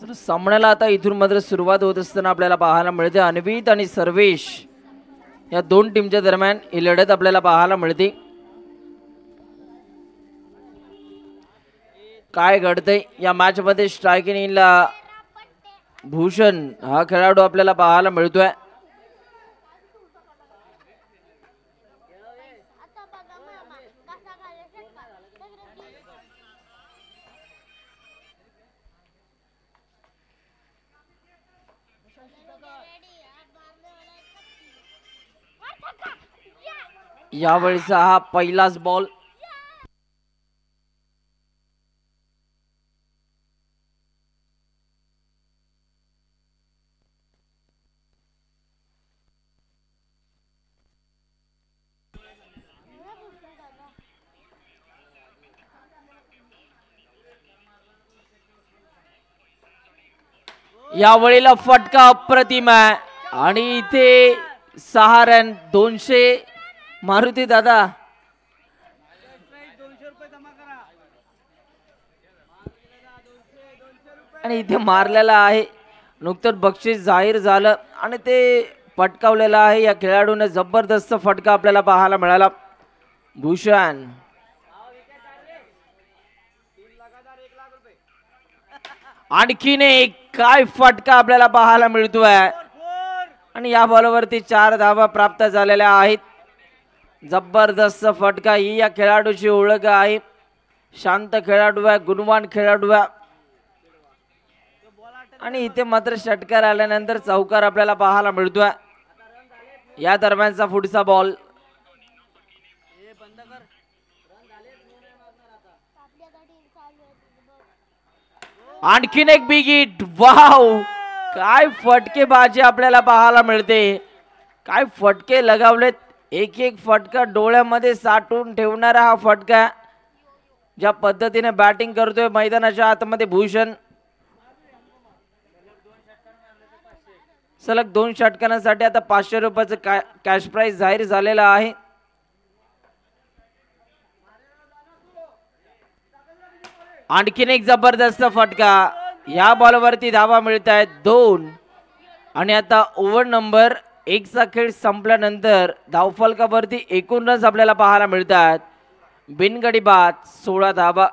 सामन्याला आता इथून मात्र सुरुवात होत असताना आपल्याला पाहायला मिळते अन्वित आणि सर्वेश या दोन टीमच्या दरम्यान ही लढत आपल्याला पाहायला मिळते. काय घडतंय या मॅच मध्ये? स्ट्रायकिंग इनला भूषण हा खेळाडू आपल्याला पाहायला मिळतोय. यावेळीचा हा पहिलाच बॉल. यावेळीला फटका अप्रतिम आहे आणि इथे 6 रन 200. मारुती दादा आणि इथे मारलेला आहे. नुकतंच बक्षीस जाहीर झालं आणि ते फटकावलेलं आहे. या खेळाडूने जबरदस्त फटका आपल्याला पाहायला मिळाला. भूषण आणखीन एक काय फटका आपल्याला पाहायला मिळतोय आणि या बॉलवरती 4 धावा प्राप्त झालेल्या आहेत. जबरदस्त फटका. ही या खेळाडूची ओळख आहे. शांत खेळाडू आहे, गुणवान खेळाडू आहे आणि इथे मात्र षटकार आल्यानंतर चौकार आपल्याला पाहायला मिळतोय. या दरम्यानचा पुढचा बॉल. आणखीन एक बिग हिट. वाव, काय फटकेबाजी आपल्याला पाहायला मिळते. काय फटके लगावलेत. एक एक फटका डोळ्यामध्ये साठवून ठेवणारा हा फटका. ज्या पद्धतीने बॅटिंग करतोय मैदानाच्या आतमध्ये भूषण. सलग 2 षटकांसाठी आता 500 रुपयाचं कॅश प्राइज जाहीर झालेला आहे. आणखीन एक जबरदस्त फटका. या बॉलवरती धावा मिळत आहेत 2 आणि आता ओव्हर नंबर 1 चा खेळ संपल्यानंतर धावफलकावरती एकूण रन्स आपल्याला पाहायला मिळतात. बिनगडी बाद 16 धावा.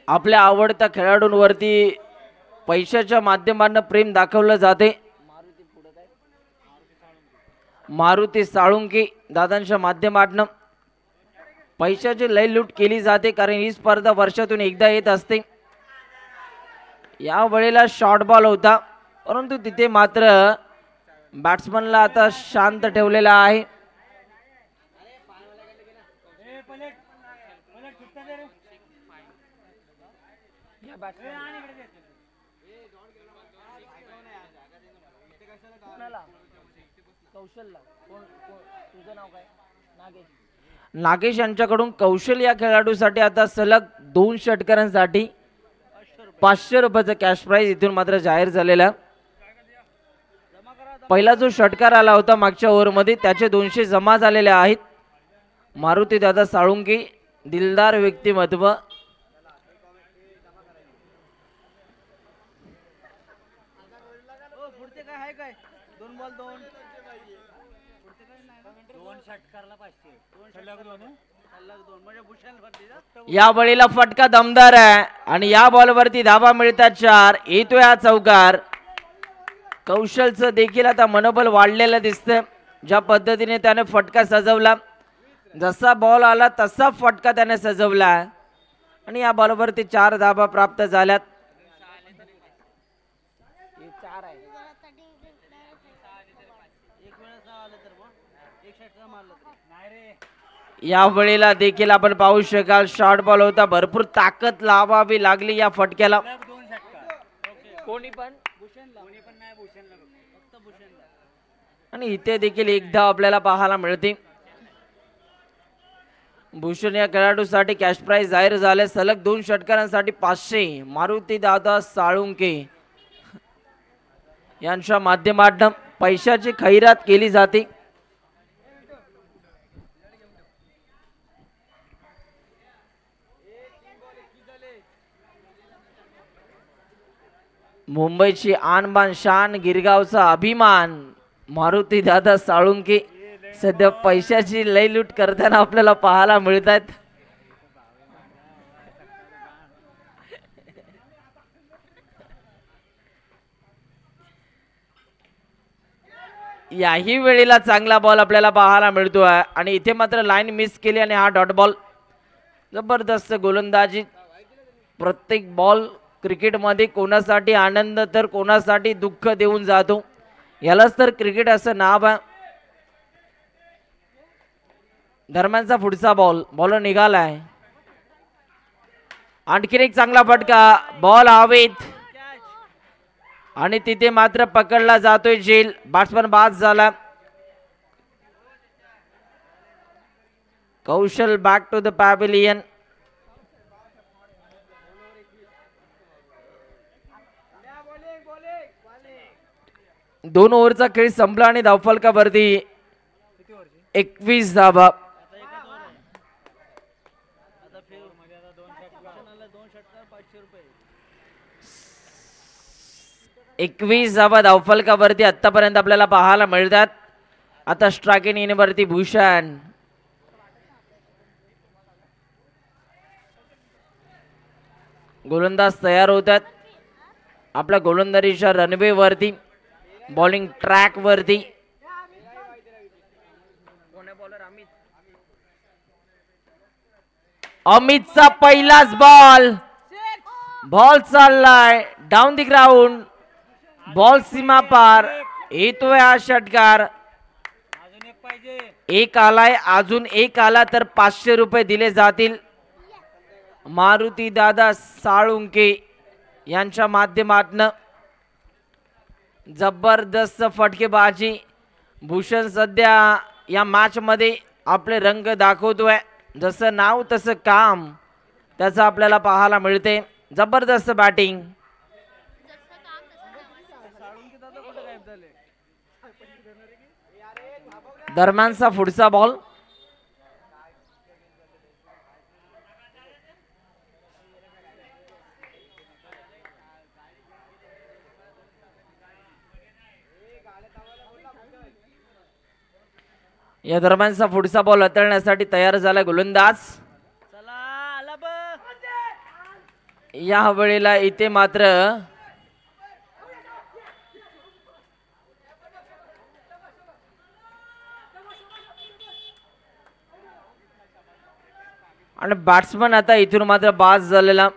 आपल्या आवडत्या खेळाडूंवरती पैशाच्या माध्यमातून प्रेम दाखवलं जाते. मारुती साळुंके दादांच्या माध्यमातून पैशाची लय लूट केली जाते कारण ही स्पर्धा वर्षातून एकदा येत असते. या वेळेला शॉर्ट बॉल होता परंतु तिथे मात्र बॅट्समनला आता शांत ठेवलेला आहे. नागेश यांच्याकडून कौशल या खेळाडूसाठी आता सलग 2 षटकारांसाठी 500 रुपयाचं कॅश प्राइज इथून मात्र जाहीर झालेला. पहिला जो षटकार आला होता मागच्या ओव्हरमध्ये त्याचे 200 जमा झालेले आहेत. मारुती दादा साळुंके दिलदार व्यक्तिमत्व. या बळीला फटका दमदार आहे आणि या बॉलवरती धावा मिळतात 4. येतोय हा चौकार. कौशलचं देखील आता मनोबल वाढलेलं दिसतं. ज्या पद्धतीने त्याने फटका सजवला, जसा बॉल आला तसा फटका त्याने सजवला आणि या बॉलवरती 4 धावा प्राप्त झाल्यात. या वेळेला देखील आपण पाहू शकाल शॉर्ट बॉल होता. भरपूर ताकद लावावी लागली या फटक्याला. कोणी पण आणि इथे देखील एकदा आपल्याला पाहायला मिळते. भूषण या खेळाडूसाठी कॅश प्राइज जाहीर झाले. सलग 2 षटकारांसाठी 500 मारुती दादा साळुंके यांच्या माध्यमातून पैशाची खैरात केली जाते. मुंबईची आणबान शान, गिरगावचा अभिमान मारुती दादा साळुंके सध्या पैशाची लयलूट करताना आपल्याला पाहायला मिळतात. याही वेळेला चांगला बॉल आपल्याला पाहायला मिळतोय आणि इथे मात्र लाईन मिस केली आणि हा डॉट बॉल. जबरदस्त गोलंदाजी. प्रत्येक बॉल क्रिकेटमध्ये कोणासाठी आनंद तर कोणासाठी दुःख देऊन जातो. यालाच तर क्रिकेट असं नाव आहे. दरम्यानचा पुढचा बॉल निघालाय. आणखीन एक चांगला फटका. बॉल हवेत आणि तिथे मात्र पकडला जातोय झेल. बॅट्समन बाद झाला. कौशल बॅक टू द पॅव्हिलियन. दोन ओव्हरचा खेळ संपला आणि धावफलकावरती 21 धावा. 21 धावा धावफलकावरती आतापर्यंत आपल्याला पाहायला मिळतात. आता स्ट्रायकिंग इनवरती भूषण. गोलंदाज तयार होतात आपल्या गोलंदाजीच्या रनवे वरती, बॉलिंग ट्रॅक वरती. अमितचा पहिलाच बॉल चाललाय डाऊन दी ग्राउंड. बॉल सीमा पार. येतोय हा षटकार. एक आलाय, अजून एक आला तर 500 रुपये दिले जातील. मारुती दादा साळुंके यांच्या माध्यमातून जबरदस्त फटकेबाजी. भूषण सध्या या मॅच मध्ये आपले रंग दाखवतोय. जसं नाव तसं काम त्याचं आपल्याला पाहायला मिळते. जबरदस्त बॅटिंग. दरम्यानचा पुढचा बॉल. या दरम्यानचा पुढचा बॉल हाताळण्यासाठी तयार झाला गोलंदाज. या वेळेला इथे मात्र आणि बॅट्समन आता इथून मात्र बाद झालेला.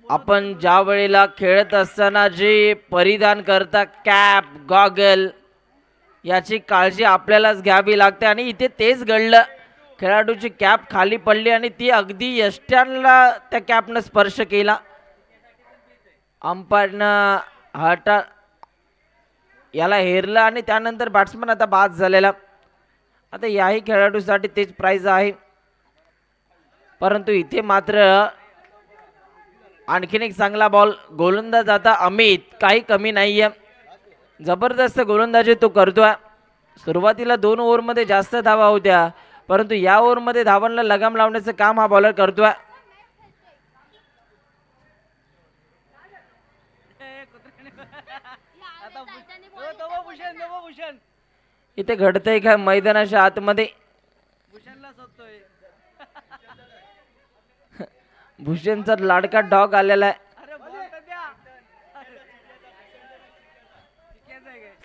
आपण ज्या वेळेला खेळत असताना जे परिधान करता कॅप, गॉगल, याची काळजी आपल्यालाच घ्यावी लागते. आणि इथे तेच घडलं. खेळाडूची कॅप खाली पडली आणि ती अगदी यष्ट्यांना त्या कॅपनं स्पर्श केला. अंपायरनं हटा याला हेरलं आणि त्यानंतर बॅट्समन आता बाद झालेला. आता याही खेळाडूसाठी तेच प्राइज आहे. परंतु इथे मात्र आणखीन एक चांगला बॉल. गोलंदाज आता अमित काही कमी नाहीये. जबरदस्त गोलंदाजी तो करतोय. सुरुवातीला 2 ओव्हरमध्ये जास्त धावा होत्या, परंतु या ओव्हरमध्ये धावांना लगाम लावण्याचं काम हा बॉलर करतोय. इथे घडतंय का मैदानाच्या आतमध्ये? भूषणचा लाडका डॉग आलेला आहे.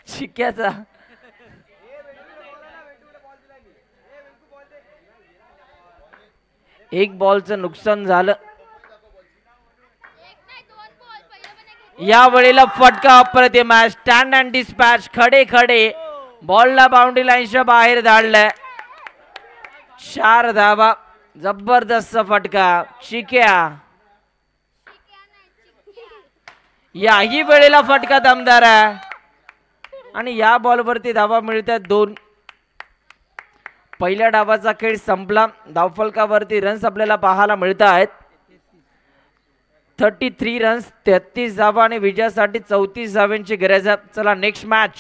चिक्याचा. एक बॉलचं नुकसान झालं. या वेळेला फटका अप्रतिम आहे. Stand and dispatch. खडे बॉलला बाउंड्री लाईनच्या बाहेर धाडलाय. 4 धावा. जबरदस्त फटका. चिक्या. याही वेळेला फटका दमदार आहे. आणि या बॉलवरती धावा मिळतात 2. पहिल्या डावाचा खेळ संपला. धावफलकावरती रन्स आपल्याला पाहायला मिळत आहेत 33 रन्स, 33 धावा आणि विजयासाठी 34 धावांची गरज आहे. चला नेक्स्ट मॅच.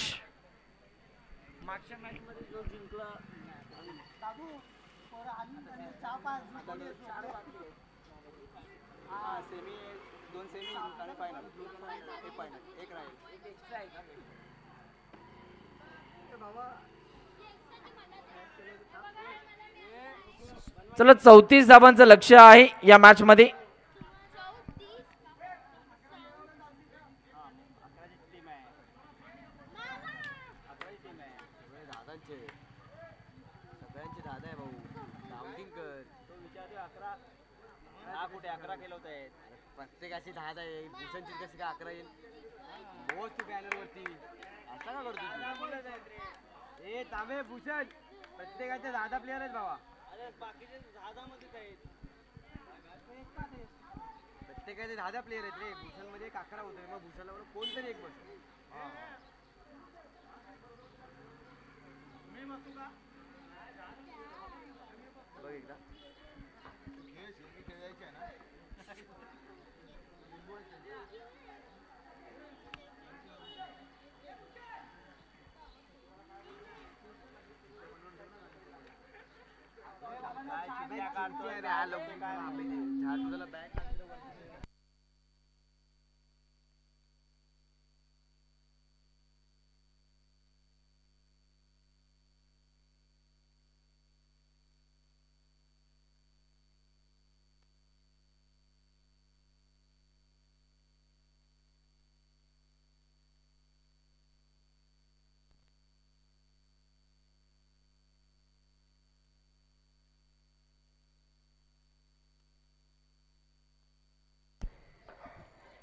चला 34 धावांचं लक्ष आहे या मॅच मध्ये. प्रत्येकाची 10 आहे. भूषणची कशी काय 11 येईल? बहुत तू बॅनर वरती असं का करतो? ए तांबे भूषण प्रत्येकाचे 10 प्लेयर आहेत बाबा. अरे बाकीचे 10 मध्येच आहेत. प्रत्येकाचे 10 प्लेयर आहेत रे. भूषण मध्ये 11 होतोय. मग भूषणला कोणतरी एक बस. मी मग तुला बघ एकदा खेळायचे ना.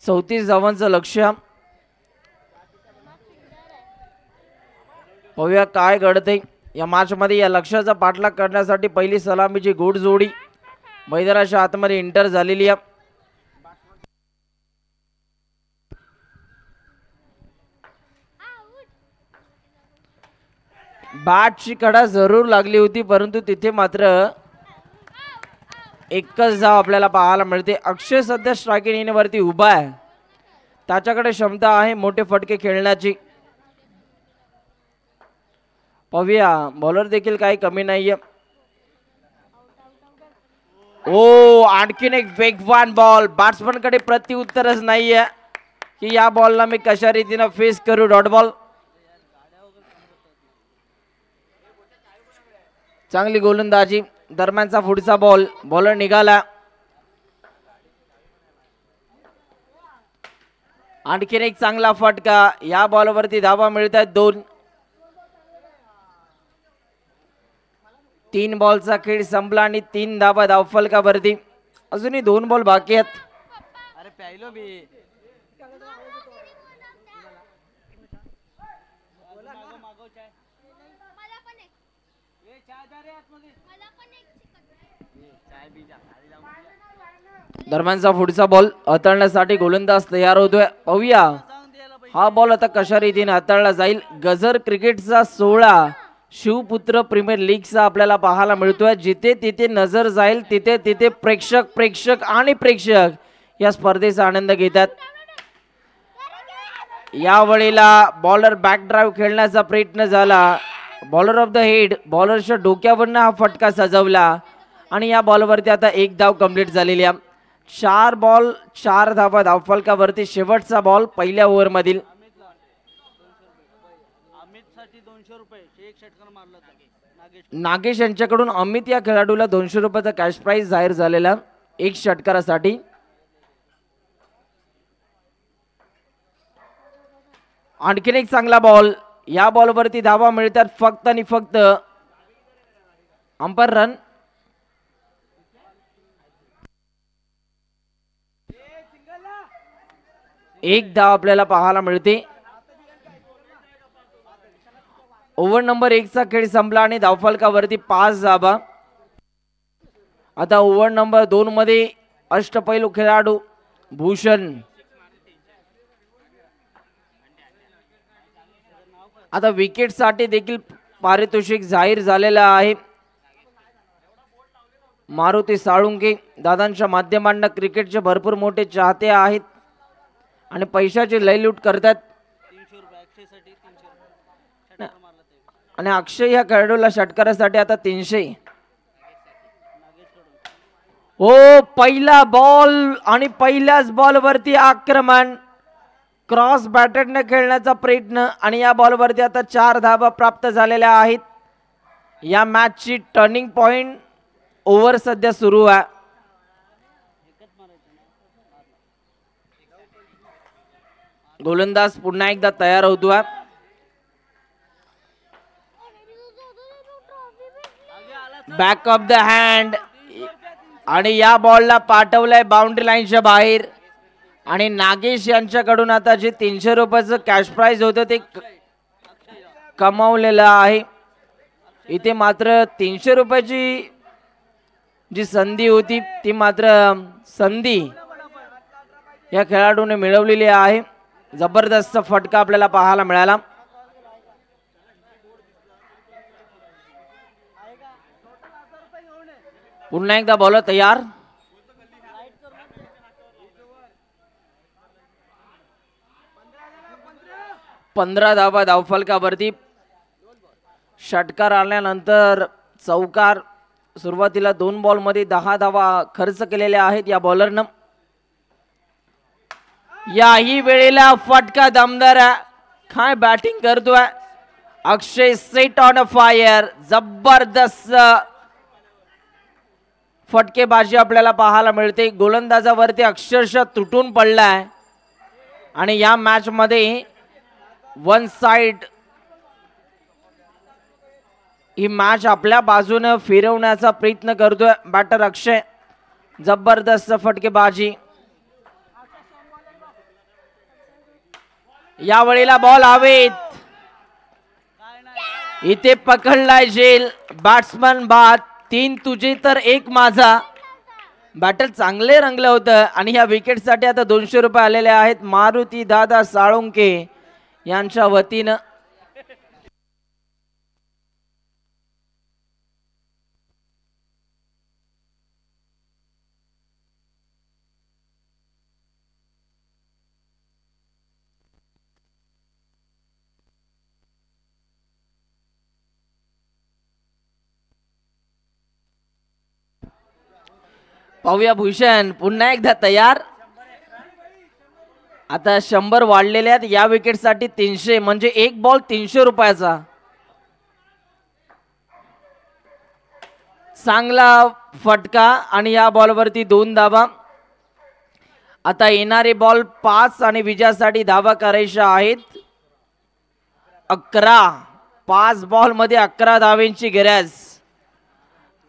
चौतीस धावांचं लक्ष. पाहूया काय घडते या मॅच मध्ये. या लक्ष्याचा पाठलाग करण्यासाठी पहिली सलामीची गोड जोडी मैदानाच्या आतमध्ये एंटर झालेली आहे. बॅटची कडा जरूर लागली होती परंतु तिथे मात्र एकच धाव आपल्याला पाहायला मिळते. अक्षय सध्या स्ट्रायकिंग इनवरती उभा आहे. त्याच्याकडे क्षमता आहे मोठे फटके खेळण्याची. पाहूया बॉलर देखील काही कमी नाहीये. ओ आणखीन एक वेगवान बॉल. बॅट्समन कडे प्रत्युत्तरच नाहीये की या बॉलला मी कशा रीतीने फेस करू. Dot ball. चांगली गोलंदाजी. दरम्यानचा पुढचा बॉल. बॉलर निघाला. आणखीन एक चांगला फटका. या बॉलवरती धावा मिळतात 2. 3 बॉलचा खेळ संपला आणि 3 धावा धावफलकावरती. अजूनही 2 बॉल बाकी आहेत. अरे प्यायलो मी. दरम्यानचा पुढचा बॉल हाताळण्यासाठी गोलंदाज तयार होतोय. पाहूया हा बॉल आता कशा रीतीने हाताळला जाईल. गजर क्रिकेटचा 16 शिवपुत्र प्रीमियर लीगचा आपल्याला पाहायला मिळतोय. जिथे तिथे नजर जाईल तिथे तिथे प्रेक्षक आणि प्रेक्षक या स्पर्धेचा आनंद घेतात. यावेळेला बॉलर बॅक ड्राईव्ह खेळण्याचा प्रयत्न झाला. Bowler off the head. बॉलरच्या डोक्यावरनं हा फटका सजवला आणि या बॉलवरती आता 1 धाव कंप्लीट झालेली आहे. 4 बॉल 4 धावा धावफलकावरती. शेवटचा बॉल पहिल्या ओव्हर मधील. नागेश यांच्याकडून अमित या खेळाडूला 200 रुपयाचा कॅश प्राइज जाहीर झालेला 1 षटकारासाठी. आणखीन एक चांगला बॉल. या बॉलवरती धावा मिळतात फक्त आणि फक्त. Umpire run. एक धाव आपल्याला पाहायला मिळते. ओव्हर नंबर 1 चा खेळ संपला आणि धावफलकावरती 5 धावा. आता ओव्हर नंबर 2 मध्ये अष्टपैलू खेळाडू भूषण आता विकेटसाठी देखील पारितोषिक जाहीर झालेलं आहे. मारुती साळुंके दादांच्या माध्यमांना क्रिकेटचे भरपूर मोठे चाहते आहेत आणि पैशाची लयलूट करतात. आणि अक्षय या खेळाडूला षटकारासाठी आता 300. हो, पहिला बॉल आणि पहिल्याच बॉल वरती आक्रमण. क्रॉस बॅटरने खेळण्याचा प्रयत्न आणि या बॉल वरती आता 4 धावा प्राप्त झालेल्या आहेत. या मॅचची टर्निंग पॉइंट ओव्हर सध्या सुरू आहे. गोलंदाज पुन्हा एकदा तयार होतोय. बॅक ऑफ द हँड आणि या बॉलला पाठवलंय बाउंड्री लाईनच्या बाहेर. आणि नागेश यांच्याकडून आता जे 300 रुपयाचं कॅश प्राइज होतं ते कमावलेलं आहे. इथे मात्र 300 रुपयाची जी संधी होती ती मात्र संधी या खेळाडूने मिळवलेली आहे. जबरदस्त फटका आपल्याला पाहायला मिळाला. पुन्हा एकदा बॉलर तयार. पंधरा धावा धावफलकावरती. षटकार आल्यानंतर चौकार. सुरुवातीला 2 बॉल मध्ये 10 धावा खर्च केलेल्या आहेत या बॉलरनं. याही वेळेला फटका दमदार आहे. काय बॅटिंग करतोय Akshay. Set on a fire. जबरदस्त फटकेबाजी आपल्याला पाहायला मिळते. गोलंदाजावरती अक्षरशः तुटून पडलाय आणि या मॅच मध्ये वन साइड ही मॅच आपल्या बाजूने फिरवण्याचा प्रयत्न करतोय बॅटर अक्षय. जबरदस्त फटकेबाजी. या वेळेला बॉल हवेत. इथे पकडलाय झेल. बॅट्समन बाद. 3 तुझे तर 1 माझा. बॅटर चांगले रंगलं होतं आणि ह्या विकेटसाठी आता 200 रुपये आलेले आहेत मारुती दादा साळुंके यांच्या वतीनं. पाहूया भूषण पुन्हा एकदा तयार. आता 100 वाढलेले आहेत. या विकेटसाठी 300 म्हणजे 1 बॉल 300 रुपयाचा. चांगला फटका आणि या बॉलवरती 2 धावा. आता येणारे बॉल 5 आणि विजयासाठी धावा करायच्या आहेत 11. 5 बॉल मध्ये 11 धावांची गरज.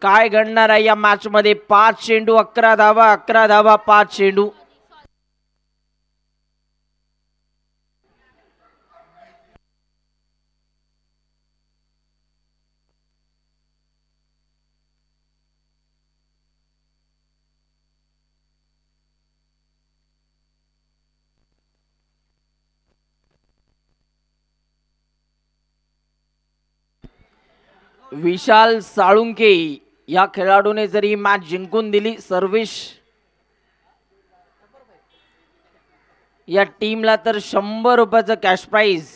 काय घडणार आहे या मॅच मध्ये. 5 चेंडू 11 धावा. 11 धावा 5 चेंडू. विशाल साळुंके या खेळाडूने जरी मॅच जिंकून दिली सर्वेश या टीमला तर 100 रुपयाचं कॅश प्राइज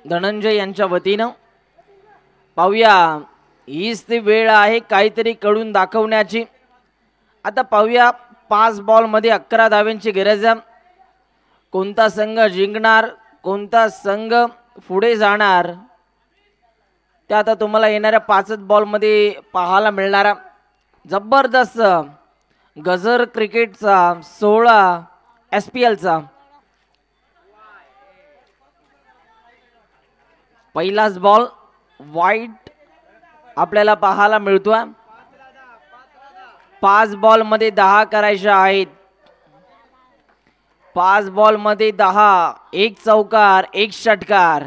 धनंजय यांच्या वतीनं. पाहूया हीच ती वेळ आहे काहीतरी कळून दाखवण्याची. आता पाहूया 5 बॉल मध्ये 11 धावांची गरज आहे. कोणता संघ जिंकणार कोणता संघ पुढे जाणार ते आता तुम्हाला येणाऱ्या 5 बॉल मध्ये पाहायला मिळणार. जबरदस्त गजर क्रिकेटचा 16 SPL चा पहिलाच बॉल वाईट आपल्याला पाहायला मिळतोय. 5 बॉल मध्ये 10 करायच्या आहेत. 5 बॉल मध्ये 10. 1 चौकार 1 षटकार.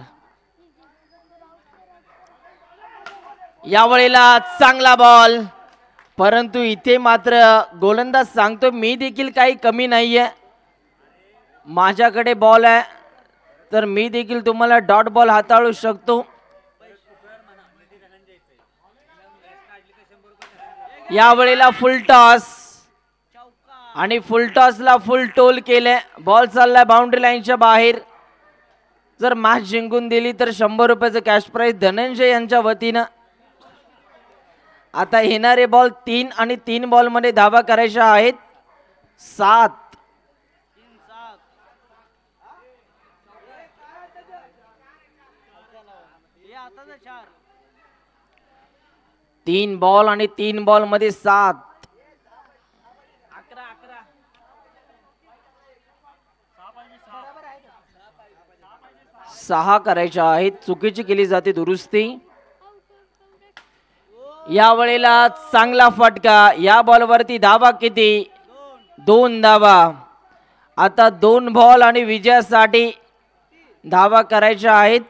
यावेळेला चांगला बॉल परंतु इथे मात्र गोलंदाज सांगतो मी देखील काही कमी नाहीये. माझ्याकडे बॉल आहे तर मी देखील तुम्हाला डॉट बॉल हाताळू शकतो. यावेळेला फुल टॉस आणि फुल टॉसला फुल टोल केले. बॉल चाललाय बाउंड्री लाईनच्या बाहेर. जर मॅच जिंकून दिली तर 100 रुपयाचं कॅश प्राइज धनंजय यांच्या वतीनं. आता येणारे बॉल 3 आणि 3 बॉल मध्ये धावा करायच्या आहेत. 7 3 बॉल आणि 3 बॉल मध्ये 7. 6 करायच्या आहेत. चुकीची केली जाते दुरुस्ती. या वेळेला चांगला फटका. या बॉल वरती धावा किती? 2 धावा. आता 2 बॉल आणि विजयासाठी धावा करायच्या आहेत.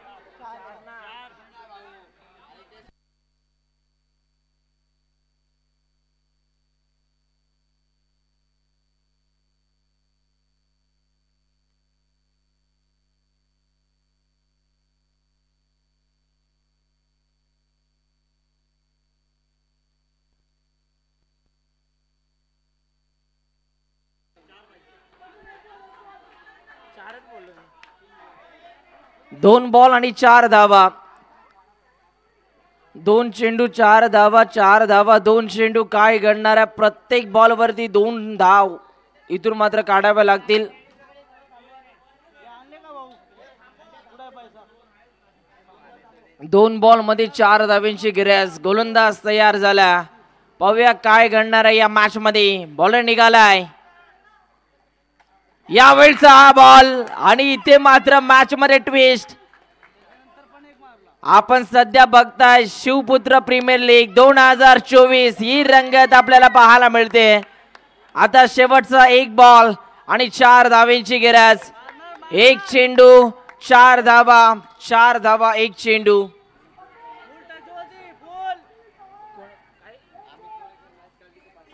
दोन बॉल आणि 4 धावा. 2 चेंडू 4 धावा. 4 धावा 2 चेंडू. काय घडणाऱ्या प्रत्येक बॉल वरती 2 धाव इथून मात्र काढाव्या लागतील. दोन बॉल मध्ये 4 धावेंची गिरॅज. गोलंदाज तयार झाला. पाहूया काय घडणार आहे या मॅच मध्ये. बॉलर निघालाय. यावेळचा हा बॉल आणि इथे मात्र मॅच मध्ये ट्विस्ट. आपण सध्या बघताय शिवपुत्र प्रीमियर लीग 2024 ही रंगत आपल्याला पाहायला मिळते. आता शेवटचा 1 बॉल आणि 4 धावेंची गरज. 1 चेंडू 4 धावा. 4 धावा 1 चेंडू.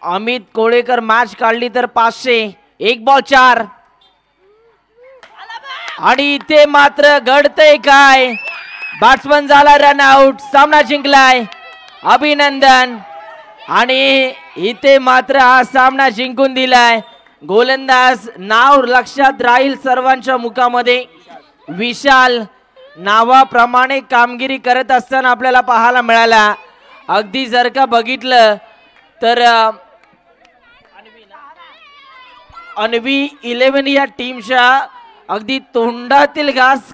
अमित कोळेकर मॅच काढली तर 500. 1 बॉल 4 आणि इथे मात्र घडतंय काय. बॅट्समन झाला रन आउट. सामना जिंकलाय. अभिनंदन. आणि इथे मात्र हा सामना जिंकून दिलाय. गोलंदाज नाव लक्षात राहील सर्वांच्या मुखामध्ये. विशाल नावाप्रमाणे कामगिरी करत असताना आपल्याला पाहायला मिळाला. अगदी जर का बघितलं तर अन्वी 11 या टीमच्या अगदी तोंडातील घास